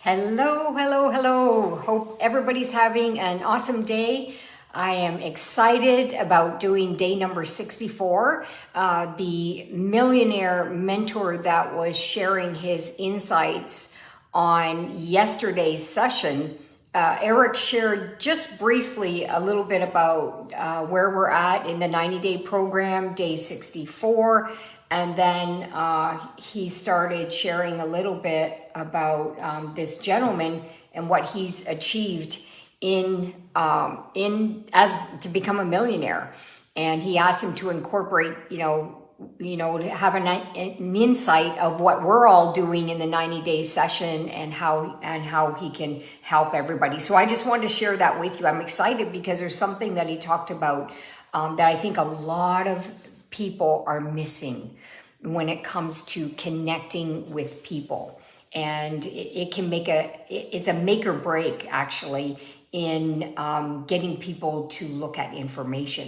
Hello, hello, hello. Hope everybody's having an awesome day. I am excited about doing day number 64. The millionaire mentor that was sharing his insights on yesterday's session, Eric shared just briefly a little bit about where we're at in the 90-day program, day 64. And then he started sharing a little bit about this gentleman and what he's achieved in as to become a millionaire. And he asked him to incorporate, to have an insight of what we're all doing in the 90-day session and how he can help everybody. So I just wanted to share that with you. I'm excited because there's something that he talked about that I think a lot of people are missing when it comes to connecting with people. And it can it's a make or break actually in getting people to look at information.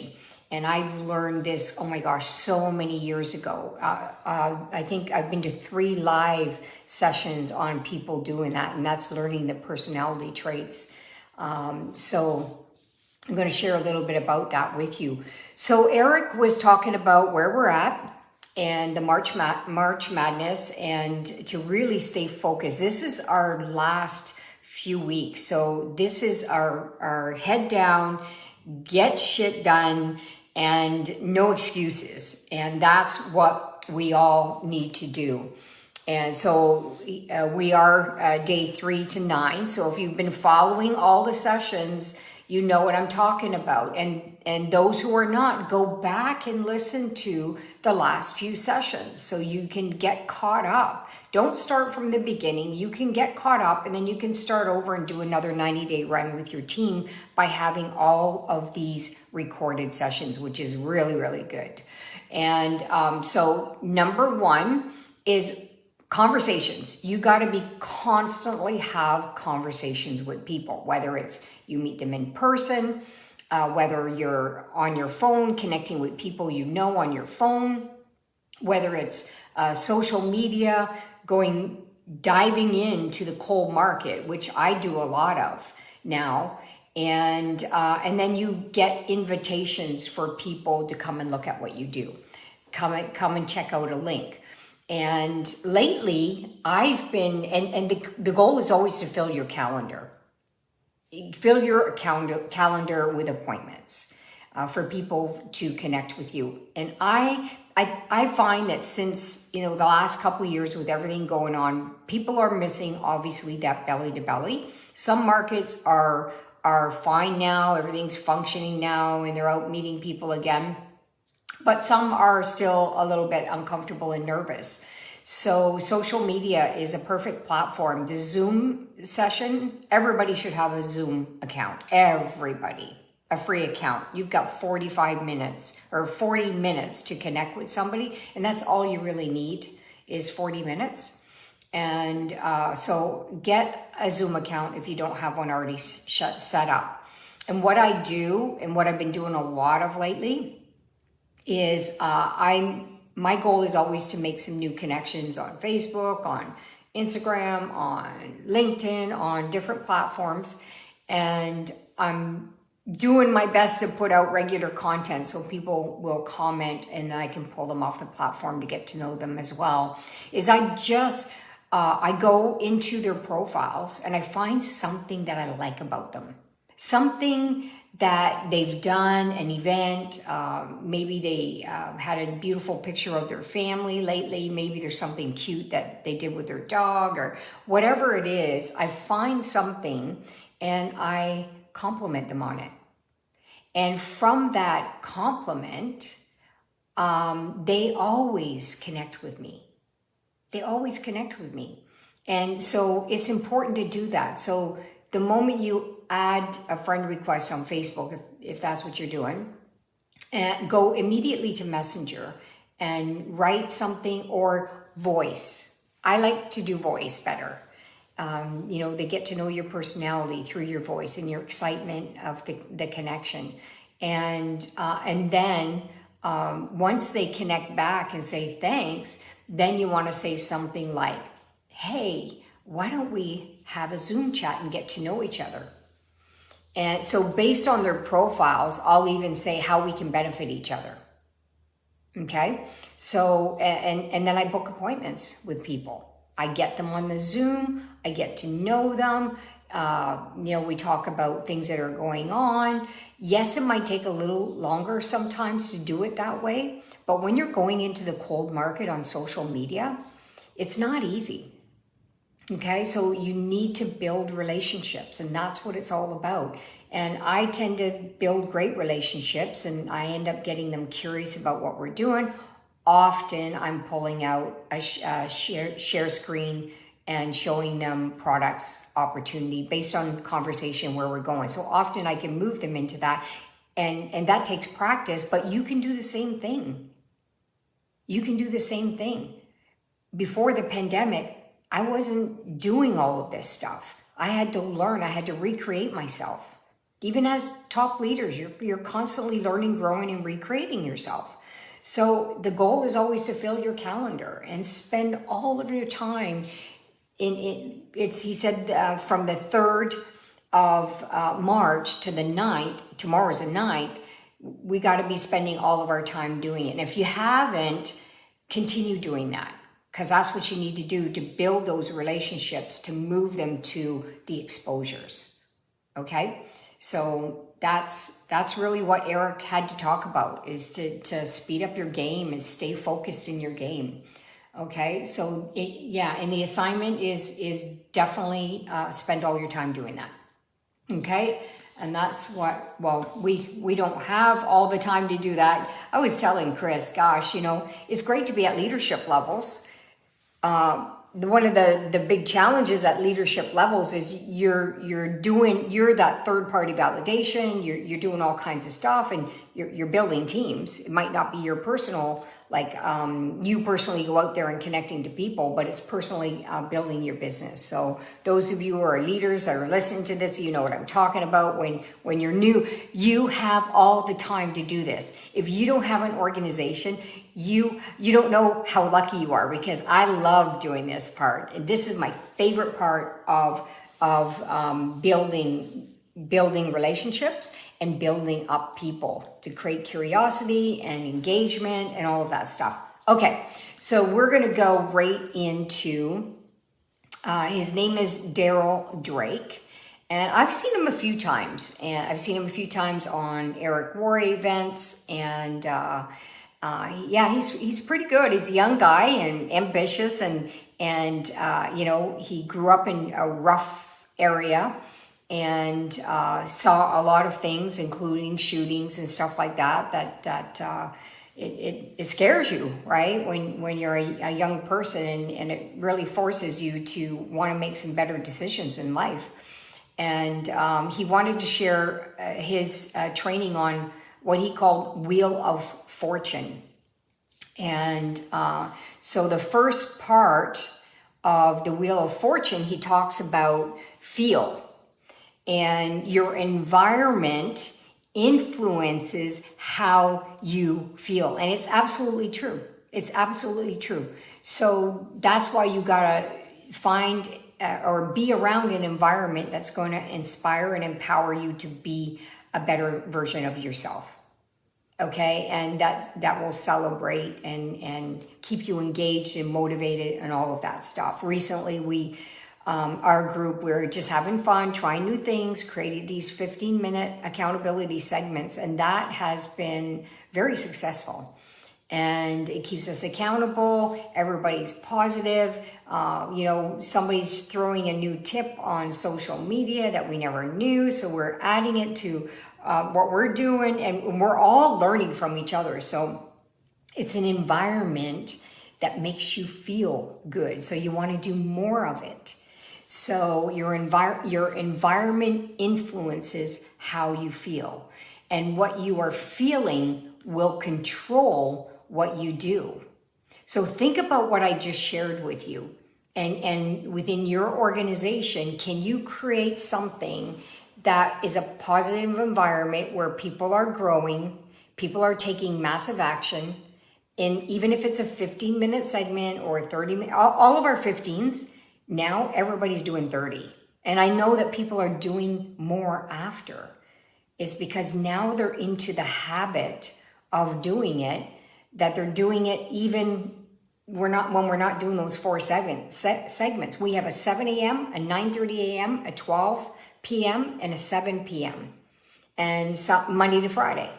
And I've learned this, oh my gosh, so many years ago. I think I've been to 3 live sessions on people doing that, and that's learning the personality traits. So I'm going to share a little bit about that with you. So Eric was talking about where we're at and the March Madness, and to really stay focused. This is our last few weeks. So this is our head down, get shit done, and no excuses. And that's what we all need to do. And so we are day 3 to 9. So if you've been following all the sessions, you know what I'm talking about. And those who are not, go back and listen to the last few sessions so you can get caught up. Don't start from the beginning. You can get caught up, and then you can start over and do another 90-day run with your team by having all of these recorded sessions, which is really, really good. And so number 1 is conversations. You got to be constantly have conversations with people, whether it's you meet them in person, whether you're on your phone connecting with people you know on your phone, whether it's social media, diving into the cold market, which I do a lot of now. And then you get invitations for people to come and look at what you do. Come and check out a link. And lately I've been, and the goal is always to fill your calendar. Fill your calendar with appointments for people to connect with you. And I find that since, the last couple of years with everything going on, people are missing obviously that belly to belly. Some markets are fine now, everything's functioning now, and they're out meeting people again. But some are still a little bit uncomfortable and nervous. So social media is a perfect platform. The Zoom session, everybody should have a Zoom account. Everybody, a free account. You've got 45 minutes or 40 minutes to connect with somebody. And that's all you really need is 40 minutes. And so get a Zoom account if you don't have one already set up. And what I do, and what I've been doing a lot of lately, is my goal is always to make some new connections on Facebook, on Instagram, on LinkedIn, on different platforms. And I'm doing my best to put out regular content so people will comment and I can pull them off the platform to get to know them as well. I go into their profiles and I find something that I like about them. Something that they've done, an event, maybe they had a beautiful picture of their family lately, maybe there's something cute that they did with their dog or whatever it is. I find something and I compliment them on it. And from that compliment, they always connect with me. They always connect with me. And so it's important to do that. So the moment you add a friend request on Facebook, if that's what you're doing, and go immediately to Messenger and write something, or voice. I like to do voice better. They get to know your personality through your voice and your excitement of the connection. And then once they connect back and say thanks, then you want to say something like, hey, why don't we have a Zoom chat and get to know each other? And so based on their profiles, I'll even say how we can benefit each other. Okay? So, and then I book appointments with people. I get them on the Zoom, I get to know them. We talk about things that are going on. Yes, it might take a little longer sometimes to do it that way, but when you're going into the cold market on social media, it's not easy. Okay, so you need to build relationships, and that's what it's all about. And I tend to build great relationships, and I end up getting them curious about what we're doing. Often I'm pulling out a share screen and showing them products, opportunity based on conversation where we're going. So often I can move them into that, and that takes practice, but you can do the same thing. You can do the same thing. Before the pandemic, I wasn't doing all of this stuff. I had to learn, I had to recreate myself. Even as top leaders, you're constantly learning, growing, and recreating yourself. So the goal is always to fill your calendar and spend all of your time he said from the 3rd of March to the 9th, tomorrow's the 9th, we got to be spending all of our time doing it. And if you haven't, continue doing that, because that's what you need to do to build those relationships, to move them to the exposures. Okay? So that's really what Eric had to talk about, is to speed up your game and stay focused in your game. Okay, so and the assignment is definitely spend all your time doing that. Okay, and that's what, well, we don't have all the time to do that. I was telling Chris, gosh, it's great to be at leadership levels. One of the big challenges at leadership levels is you're that third party validation, you're doing all kinds of stuff, and you're building teams. It might not be your personal, you personally go out there and connecting to people, but it's personally building your business. So those of you who are leaders that are listening to this, you know what I'm talking about. When you're new, you have all the time to do this. If you don't have an organization, you don't know how lucky you are, because I love doing this part. And this is my favorite part of building relationships and building up people, to create curiosity and engagement and all of that stuff. Okay, so we're gonna go right into, his name is Daryl Drake. And I've seen him a few times. And I've seen him a few times on Eric Worre events. And he's pretty good. He's a young guy and ambitious. And he grew up in a rough area, and saw a lot of things, including shootings and stuff like that it scares you, right? When you're a young person, and it really forces you to want to make some better decisions in life. And he wanted to share his training on what he called Wheel of Fortune. And so the first part of the Wheel of Fortune, he talks about feel. And your environment influences how you feel. And it's absolutely true. It's absolutely true. So that's why you gotta find or be around an environment that's going to inspire and empower you to be a better version of yourself. Okay, and that will celebrate and keep you engaged and motivated and all of that stuff. Recently, our group, we're just having fun, trying new things, created these 15-minute accountability segments, and that has been very successful. And it keeps us accountable. Everybody's positive. Somebody's throwing a new tip on social media that we never knew, so we're adding it to what we're doing, and we're all learning from each other. So it's an environment that makes you feel good, so you want to do more of it. So your environment influences how you feel, and what you are feeling will control what you do. So think about what I just shared with you, and within your organization, can you create something that is a positive environment where people are growing, people are taking massive action, and even if it's a 15-minute segment or a 30-minute, all of our 15s, Now everybody's doing 30. And I know that people are doing more after. It's because now they're into the habit of doing it, that they're doing it even when we're not doing those 4 segments. We have a 7 a.m., a 9:30 a.m., a 12 p.m., and a 7 p.m. and some Monday to Friday.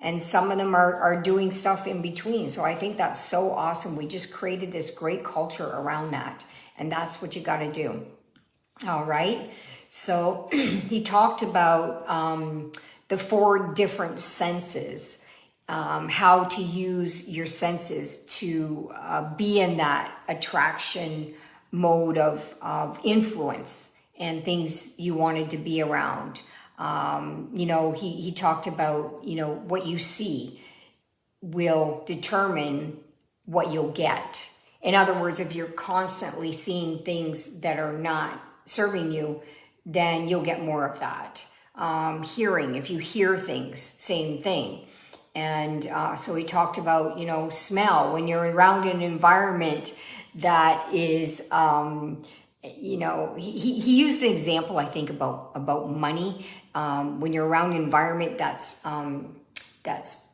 And some of them are doing stuff in between. So I think that's so awesome. We just created this great culture around that. And that's what you got to do. All right. So he talked about the 4 different senses, how to use your senses to be in that attraction mode of influence and things you wanted to be around. You know, he talked about, you know, what you see will determine what you'll get. In other words, if you're constantly seeing things that are not serving you, then you'll get more of that. Hearing, if you hear things, same thing. And so he talked about, you know, smell. When you're around an environment that is, you know, he used an example, I think, about money. When you're around an environment that's,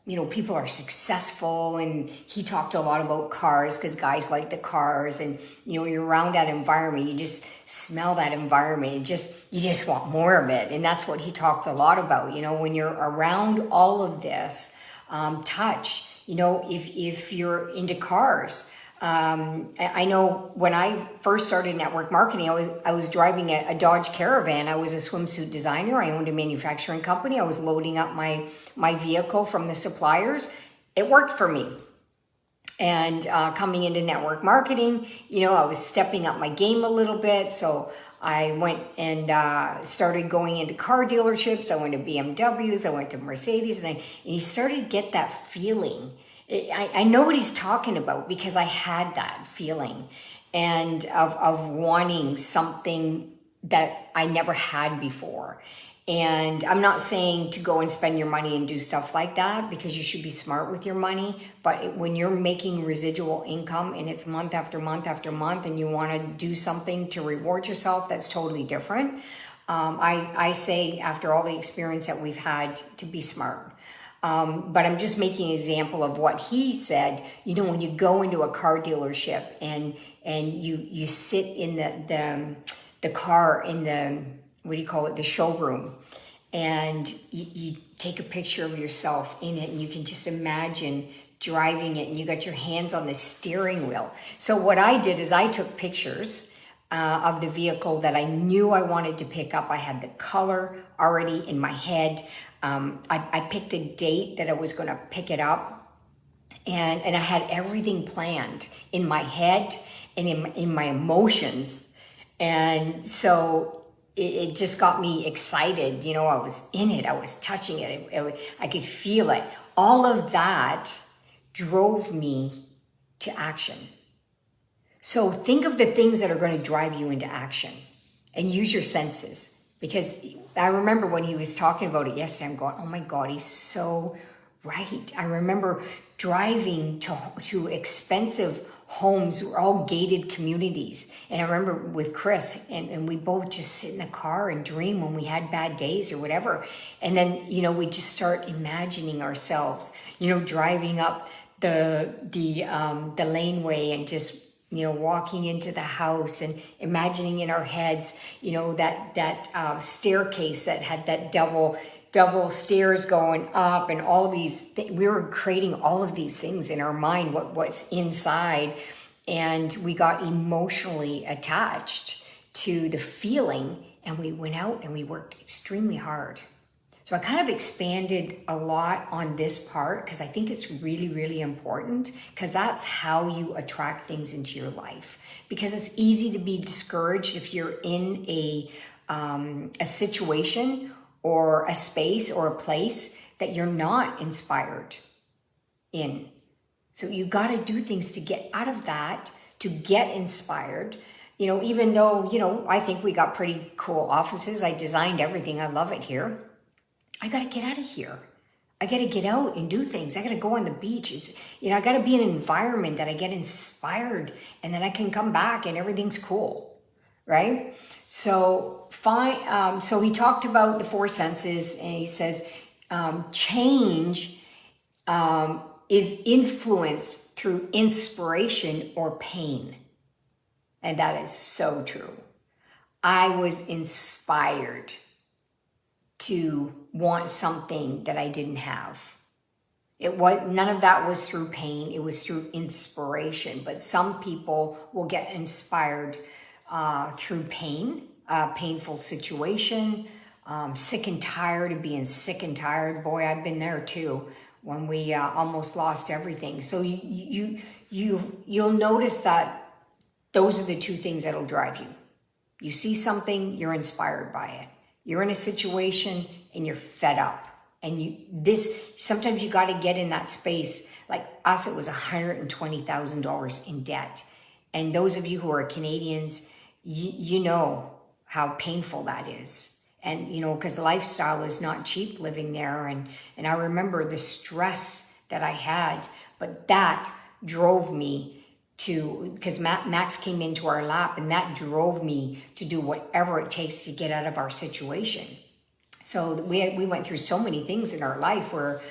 you know, people are successful, and he talked a lot about cars because guys like the cars, and, you know, you're around that environment, you just smell that environment, and you just want more of it. And that's what he talked a lot about, you know, when you're around all of this, touch, you know, if you're into cars. I know when I first started network marketing, I was driving a Dodge Caravan. I was a swimsuit designer. I owned a manufacturing company. I was loading up my vehicle from the suppliers. It worked for me. And coming into network marketing, you know, I was stepping up my game a little bit. So I went and started going into car dealerships. I went to BMWs. I went to Mercedes, and you started to get that feeling. I know what he's talking about because I had that feeling, and of wanting something that I never had before. And I'm not saying to go and spend your money and do stuff like that, because you should be smart with your money. But when you're making residual income and it's month after month after month, and you want to do something to reward yourself, that's totally different. I say, after all the experience that we've had, to be smart. But I'm just making an example of what he said. You know, when you go into a car dealership and you sit in the car in the, what do you call it, the showroom, and you take a picture of yourself in it, and you can just imagine driving it, and you got your hands on the steering wheel. So what I did is I took pictures of the vehicle that I knew I wanted to pick up. I had the color already in my head. I picked the date that I was going to pick it up, and I had everything planned in my head and in my emotions. And so it just got me excited. You know, I was in it, I was touching it, I could feel it. All of that drove me to action. So think of the things that are going to drive you into action, and use your senses. Because I remember when he was talking about it yesterday, I'm going, oh my God, he's so right. I remember driving to expensive homes, all gated communities. And I remember with Chris, and we both just sit in the car and dream when we had bad days or whatever. And then, you know, we just start imagining ourselves, you know, driving up the laneway, and just, you know, walking into the house and imagining in our heads, you know, that staircase that had that double stairs going up, and all these we were creating all of these things in our mind, what's inside. And we got emotionally attached to the feeling, and we went out and we worked extremely hard. So I kind of expanded a lot on this part because I think it's really, really important, because that's how you attract things into your life. Because it's easy to be discouraged if you're in a situation or a space or a place that you're not inspired in. So you got to do things to get out of that, to get inspired. You know, even though, you know, I think we got pretty cool offices. I designed everything. I love it here. I got to get out of here. I got to get out and do things. I got to go on the beach. You know, I got to be in an environment that I get inspired, and then I can come back and everything's cool. right? So so he talked about the four senses, and he says change is influenced through inspiration or pain. And that is so true. I was inspired to want something that I didn't have. None of that was through pain, it was through inspiration. But some people will get inspired through pain, painful situation, sick and tired of being sick and tired. Boy, I've been there too, when we almost lost everything. So you'll notice that those are the two things that'll drive you. You see something, you're inspired by it. You're in a situation and you're fed up. And sometimes you got to get in that space. Like us, it was $120,000 in debt. And those of you who are Canadians, you know how painful that is. And, because lifestyle is not cheap living there. And I remember the stress that I had, but that drove me because Max came into our lap, and that drove me to do whatever it takes to get out of our situation. So we went through so many things in our life where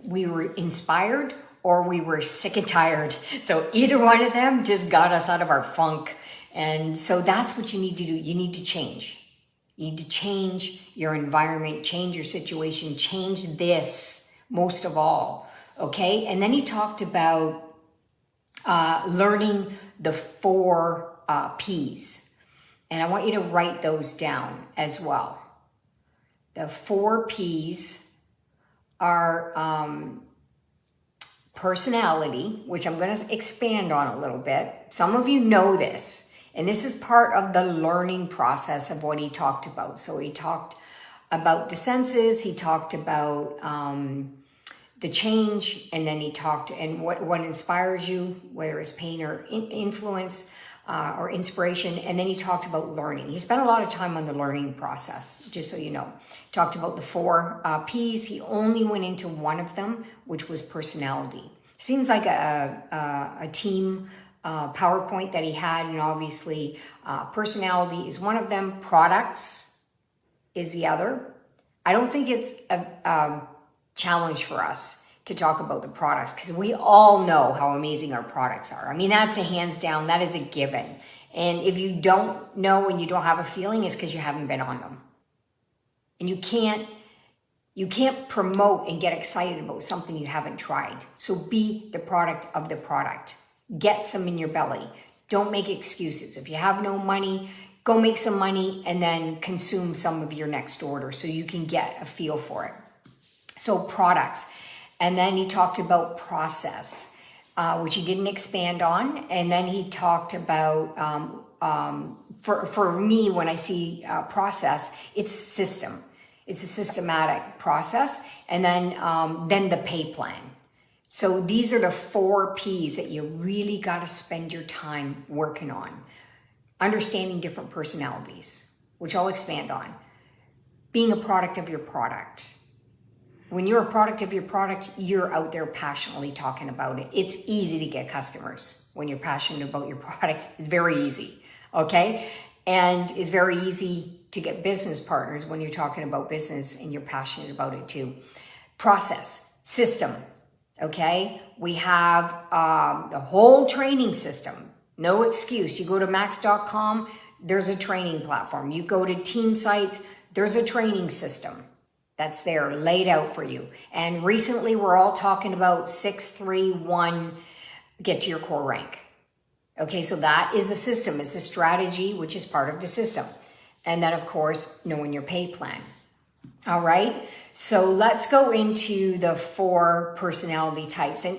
we were inspired or we were sick and tired. So either one of them just got us out of our funk. And so that's what you need to do. You need to change. You need to change your environment, change your situation, change this most of all. Okay. And then he talked about learning the 4 P's. And I want you to write those down as well. The 4 P's are personality, which I'm going to expand on a little bit. Some of you know this, and this is part of the learning process of what he talked about. So he talked about the senses, he talked about the change, and then he talked and what inspires you, whether it's pain or influence or inspiration, and then he talked about learning. He spent a lot of time on the learning process, just so you know. Talked about the 4 P's. He only went into one of them, which was personality. Seems like a team PowerPoint that he had, and obviously personality is one of them. Products is the other. I don't think it's a challenge for us to talk about the products, because we all know how amazing our products are. I mean, that's a hands down, that is a given. And if you don't know and you don't have a feeling, it's because you haven't been on them. And you can't promote and get excited about something you haven't tried. So be the product of the product. Get some in your belly. Don't make excuses. If you have no money, go make some money and then consume some of your next order so you can get a feel for it. So products. And then he talked about process, which he didn't expand on. And then he talked about, for me, when I see process, it's a system. It's a systematic process. And then the pay plan. So these are the 4 P's that you really got to spend your time working on. Understanding different personalities, which I'll expand on. Being a product of your product. When you're a product of your product, you're out there passionately talking about it. It's easy to get customers when you're passionate about your products. It's very easy, okay? And it's very easy to get business partners when you're talking about business and you're passionate about it too. Process, system, okay? We have the whole training system. No excuse. You go to max.com, there's a training platform. You go to team sites, there's a training system that's there laid out for you. And recently we're all talking about 631, get to your core rank. Okay, so that is a system. It's a strategy, which is part of the system. And then of course, knowing your pay plan. All right, so let's go into the 4 personality types. And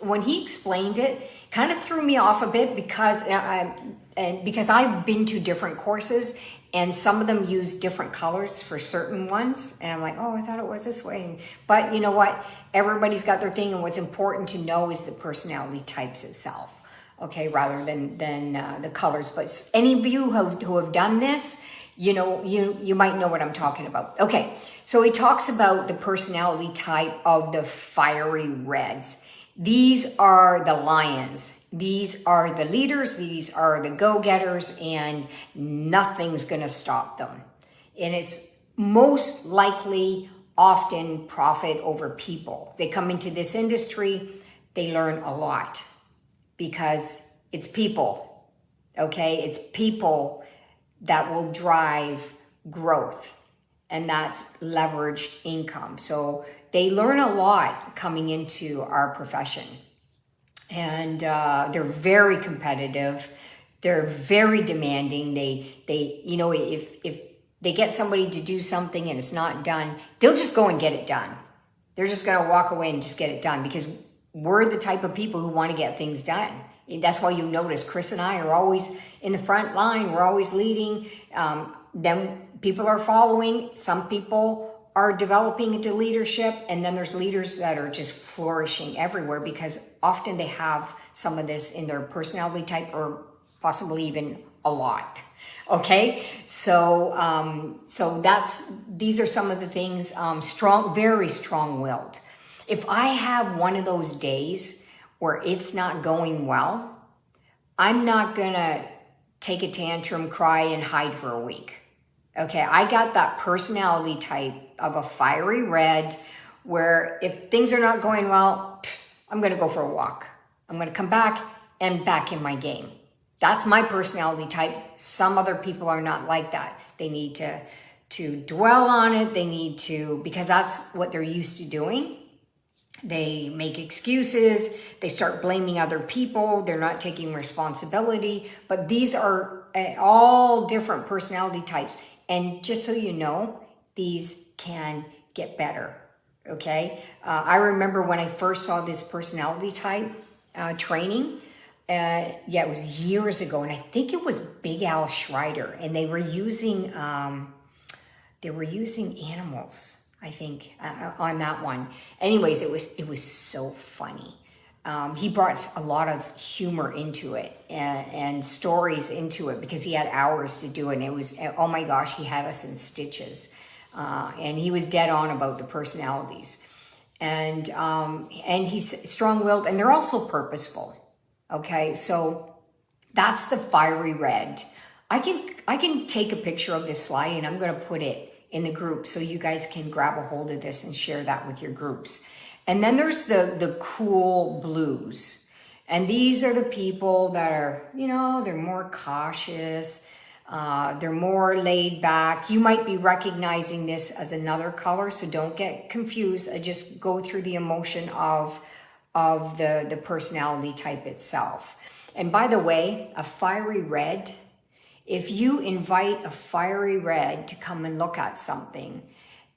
when he explained it, kind of threw me off a bit because I've been to different courses and some of them use different colors for certain ones. And I'm like, oh, I thought it was this way. But you know what? Everybody's got their thing. And what's important to know is the personality types itself. Okay, rather than the colors. But any of you who have done this, you know, you might know what I'm talking about. Okay, so he talks about the personality type of the fiery reds. These are the lions. These are the leaders, these are the go-getters, and nothing's gonna stop them. And it's most likely often profit over people. They come into this industry, they learn a lot because it's people, okay? It's people that will drive growth, and that's leveraged income. So they learn a lot coming into our profession. And they're very competitive. They're very demanding. They you know, if they get somebody to do something and it's not done, they'll just go and get it done. They're just gonna walk away and just get it done because we're the type of people who want to get things done. That's why you notice Chris and I are always in the front line. We're always leading. Then people are following. Some people are developing into leadership, and then there's leaders that are just flourishing everywhere because often they have some of this in their personality type, or possibly even a lot. Okay, so these are some of the things. Strong, very strong-willed. If I have one of those days where it's not going well, I'm not gonna take a tantrum, cry, and hide for a week. Okay, I got that personality type of a fiery red where if things are not going well, I'm gonna go for a walk. I'm gonna come back and back in my game. That's my personality type. Some other people are not like that. They need to dwell on it. They need to, because that's what they're used to doing. They make excuses. They start blaming other people. They're not taking responsibility. But these are all different personality types. And just so you know, these can get better, okay? I remember when I first saw this personality type training, it was years ago, and I think it was Big Al Schreider, and they were using animals, I think, on that one. Anyways, it was so funny. He brought a lot of humor into it and stories into it because he had hours to do it. And it was, oh my gosh, he had us in stitches. And he was dead on about the personalities. And he's strong-willed, and they're also purposeful. Okay, so that's the fiery red. I can take a picture of this slide, and I'm going to put it in the group so you guys can grab a hold of this and share that with your groups. And then there's the cool blues. And these are the people that are, you know, they're more cautious. They're more laid back. You might be recognizing this as another color, so don't get confused. I just go through the emotion of the personality type itself. And by the way, a fiery red, if you invite a fiery red to come and look at something,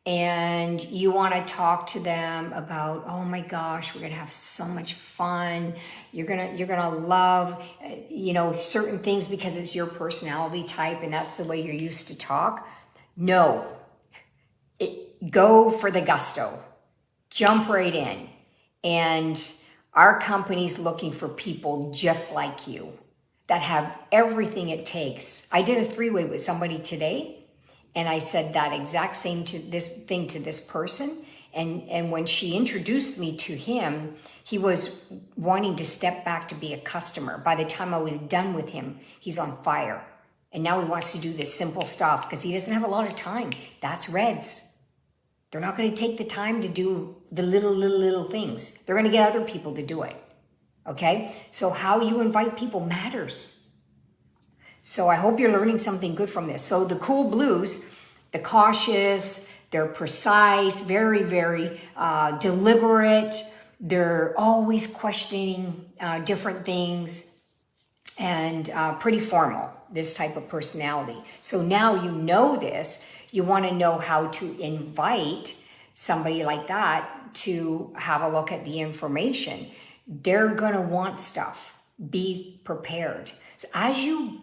and you want to talk to them about, oh my gosh, we're gonna have so much fun. You're gonna love, you know, certain things because it's your personality type and that's the way you're used to talk. No, go for the gusto, jump right in. And our company's looking for people just like you that have everything it takes. I did a 3-way with somebody today, and I said that exact same to this person. And when she introduced me to him, he was wanting to step back to be a customer. By the time I was done with him, he's on fire. And now he wants to do this simple stuff because he doesn't have a lot of time. That's reds. They're not going to take the time to do the little things. They're going to get other people to do it. Okay? So how you invite people matters. So I hope you're learning something good from this. So the cool blues, the cautious, they're precise, very, very deliberate. They're always questioning different things and pretty formal, this type of personality. So now you know this. You want to know how to invite somebody like that to have a look at the information. They're going to want stuff. Be prepared. So as you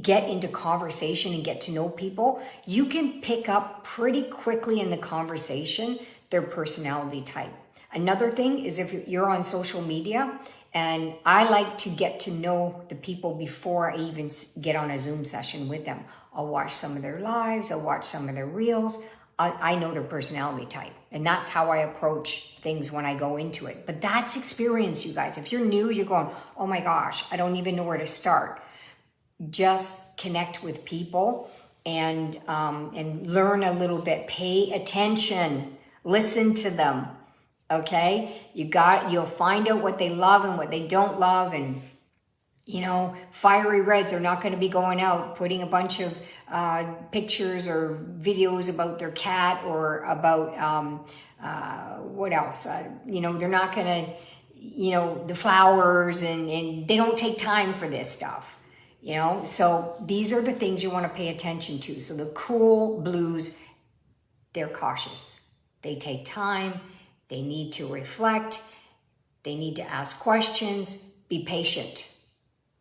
get into conversation and get to know people, you can pick up pretty quickly in the conversation their personality type. Another thing is if you're on social media, and I like to get to know the people before I even get on a Zoom session with them. I'll watch some of their lives, I'll watch some of their reels. I know their personality type, and that's how I approach things when I go into it. But that's experience, you guys. If you're new, you're going, oh my gosh, I don't even know where to start. Just connect with people and learn a little bit. Pay attention. Listen to them. Okay, you'll find out what they love and what they don't love, and you know, fiery reds are not going to be going out putting a bunch of pictures or videos about their cat or about what else? You know, they're not going to, you know, the flowers, and they don't take time for this stuff. You know, so these are the things you want to pay attention to. So the cool blues, they're cautious. They take time. They need to reflect. They need to ask questions. Be patient.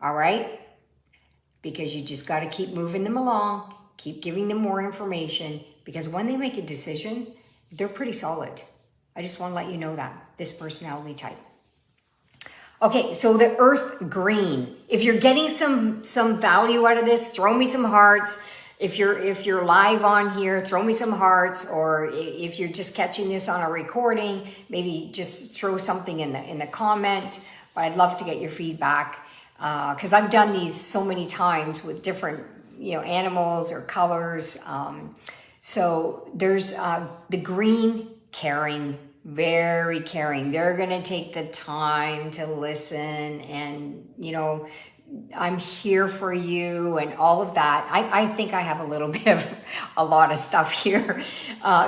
All right? Because you just got to keep moving them along. Keep giving them more information. Because when they make a decision, they're pretty solid. I just want to let you know that. This personality type. Okay, so the earth green. If you're getting some value out of this, throw me some hearts. If you're live on here, throw me some hearts. Or if you're just catching this on a recording, maybe just throw something in the comment. But I'd love to get your feedback because I've done these so many times with different, you know, animals or colors. So there's the green, caring. Very caring. They're going to take the time to listen and, you know, I'm here for you and all of that. I think I have a little bit of a lot of stuff here.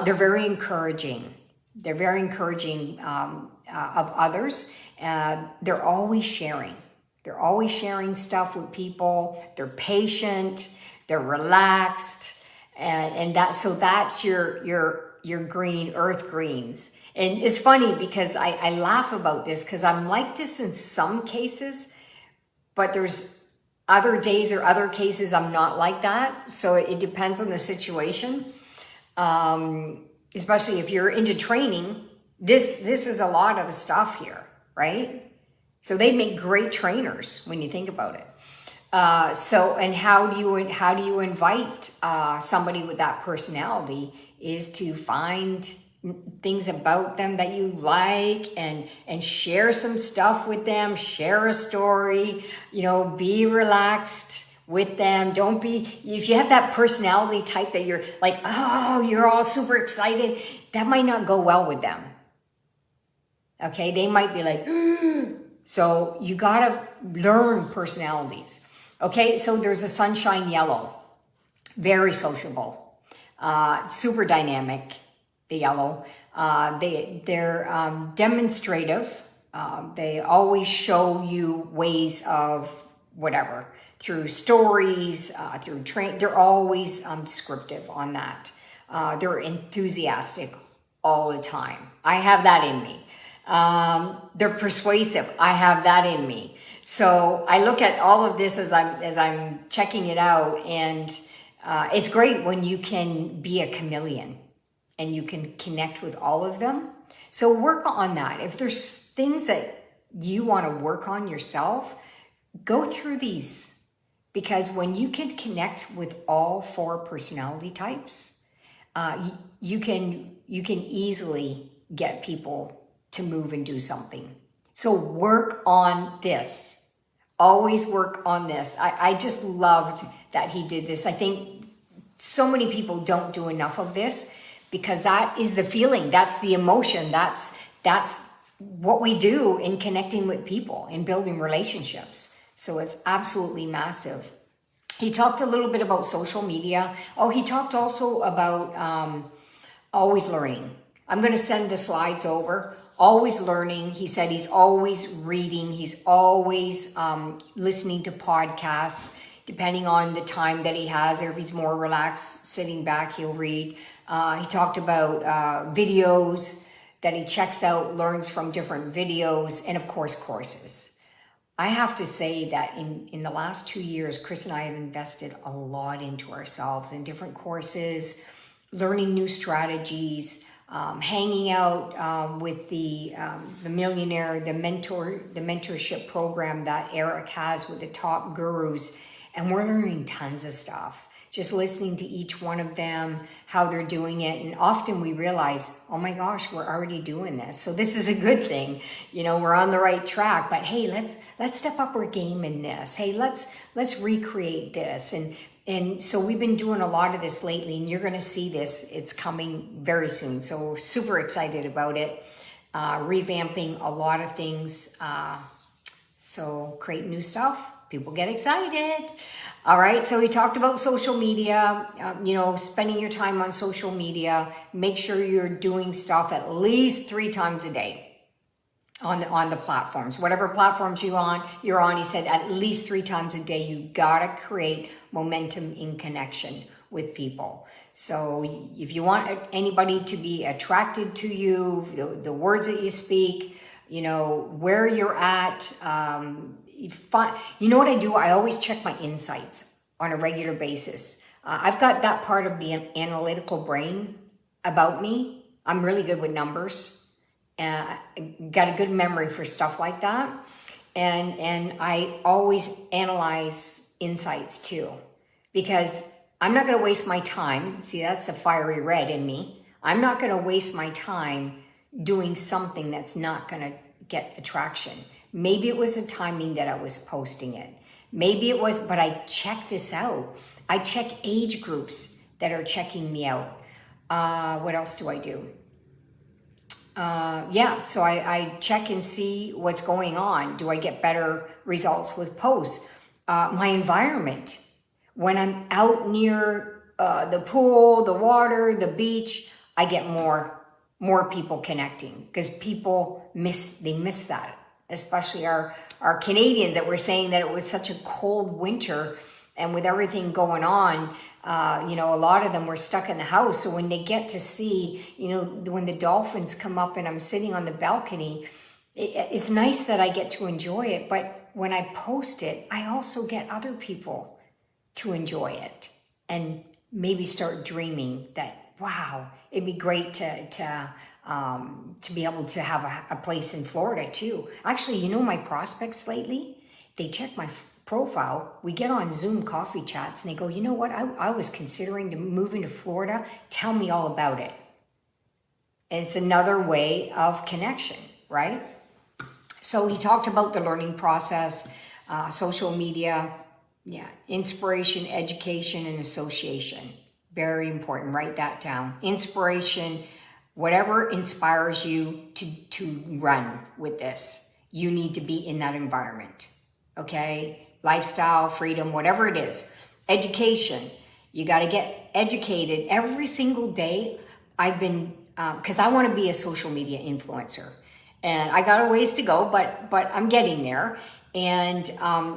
They're very encouraging. They're very encouraging of others. They're always sharing. They're always sharing stuff with people. They're patient. They're relaxed. And that's your green, earth greens. And it's funny because I laugh about this because I'm like this in some cases, but there's other days or other cases I'm not like that. So it depends on the situation. Especially if you're into training, this is a lot of the stuff here, right? So they make great trainers when you think about it. And how do you invite somebody with that personality is to find things about them that you like and share some stuff with them, share a story, you know, be relaxed with them. Don't be, if you have that personality type that you're like, oh, you're all super excited, that might not go well with them. Okay, they might be like, so you gotta learn personalities. Okay, so there's a sunshine yellow, very sociable, super dynamic, the yellow. They're demonstrative. They always show you ways of whatever, through stories, through they're always descriptive on that. They're enthusiastic all the time. I have that in me. They're persuasive. I have that in me. So I look at all of this as I'm checking it out, and it's great when you can be a chameleon and you can connect with all of them. So work on that. If there's things that you want to work on yourself, go through these, because when you can connect with all 4 personality types, you can easily get people to move and do something. So work on this. Always work on this. I just loved that he did this. I think so many people don't do enough of this, because that is the feeling, that's the emotion, that's what we do in connecting with people, in building relationships. So it's absolutely massive. He talked a little bit about social media. Oh, he talked also about always learning. I'm going to send the slides over. Always learning. He said he's always reading. He's always listening to podcasts, depending on the time that he has, or if he's more relaxed, sitting back, he'll read. He talked about videos that he checks out, learns from different videos, and of course, courses. I have to say that in the last 2 years, Chris and I have invested a lot into ourselves in different courses, learning new strategies, hanging out with the millionaire, the mentorship program that Eric has with the top gurus. And we're learning tons of stuff. just listening to each one of them, how they're doing it. And often we realize, oh my gosh, we're already doing this. So this is a good thing. You know, we're on the right track, but hey, let's step up our game in this. Hey, let's recreate this. And so we've been doing a lot of this lately, and you're going to see this. It's coming very soon. So we're super excited about it. Revamping a lot of things. So create new stuff. People get excited. All right, so we talked about social media, you know, spending your time on social media. Make sure you're doing stuff at least 3 times a day on the platforms. Whatever platforms you're on, he said at least 3 times a day. You gotta create momentum in connection with people. So if you want anybody to be attracted to you, the words that you speak, you know, where you're at, you know what I do? I always check my insights on a regular basis. I've got that part of the analytical brain about me. I'm really good with numbers. Got a good memory for stuff like that. And I always analyze insights too, because I'm not going to waste my time. See, that's the fiery red in me. I'm not going to waste my time doing something that's not going to get attraction. Maybe it was the timing that I was posting it. Maybe it was, but I check this out. I check age groups that are checking me out. What else do I do? Yeah, so I check and see what's going on. Do I get better results with posts? My environment. When I'm out near the pool, the water, the beach, I get more people connecting, because people miss that. Especially our Canadians, that were saying that it was such a cold winter, and with everything going on, you know, a lot of them were stuck in the house. So when they get to see, you know, when the dolphins come up and I'm sitting on the balcony, it's nice that I get to enjoy it. But when I post it, I also get other people to enjoy it and maybe start dreaming that, wow, it'd be great to be able to have a place in Florida too. Actually, you know, my prospects lately, they check my profile. We get on Zoom coffee chats and they go, you know what? I was considering moving to Florida. Tell me all about it. And it's another way of connection, right? So he talked about the learning process, social media, yeah, inspiration, education, and association. Very important. Write that down. Inspiration, whatever inspires you to run with this, you need to be in that environment. Okay? Lifestyle, freedom, whatever it is. Education, you got to get educated every single day. I've been, because I want to be a social media influencer. And I got a ways to go, but I'm getting there. And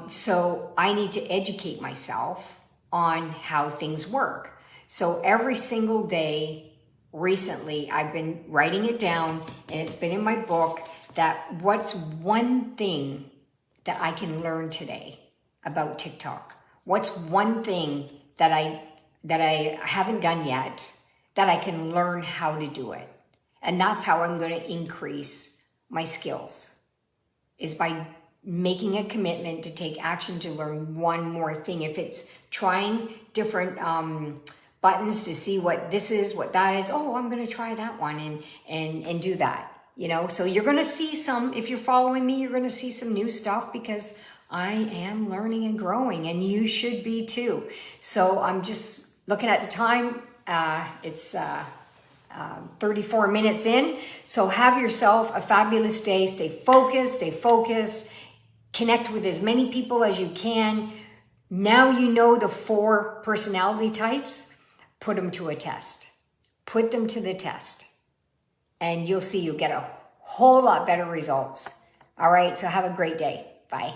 so I need to educate myself on how things work. So every single day recently, I've been writing it down, and it's been in my book, that what's one thing that I can learn today about TikTok? What's one thing that I haven't done yet that I can learn how to do it? And that's how I'm going to increase my skills, is by making a commitment to take action to learn one more thing. If it's trying different buttons to see what this is, what that is, oh, I'm going to try that one and do that. You know, so you're going to see some, if you're following me, you're going to see some new stuff, because I am learning and growing, and you should be too. So I'm just looking at the time. It's 34 minutes in. So have yourself a fabulous day. Stay focused, connect with as many people as you can. Now you know the 4 personality types. Put them to a test. Put them to the test. And you'll see you'll get a whole lot better results. All right, so have a great day. Bye.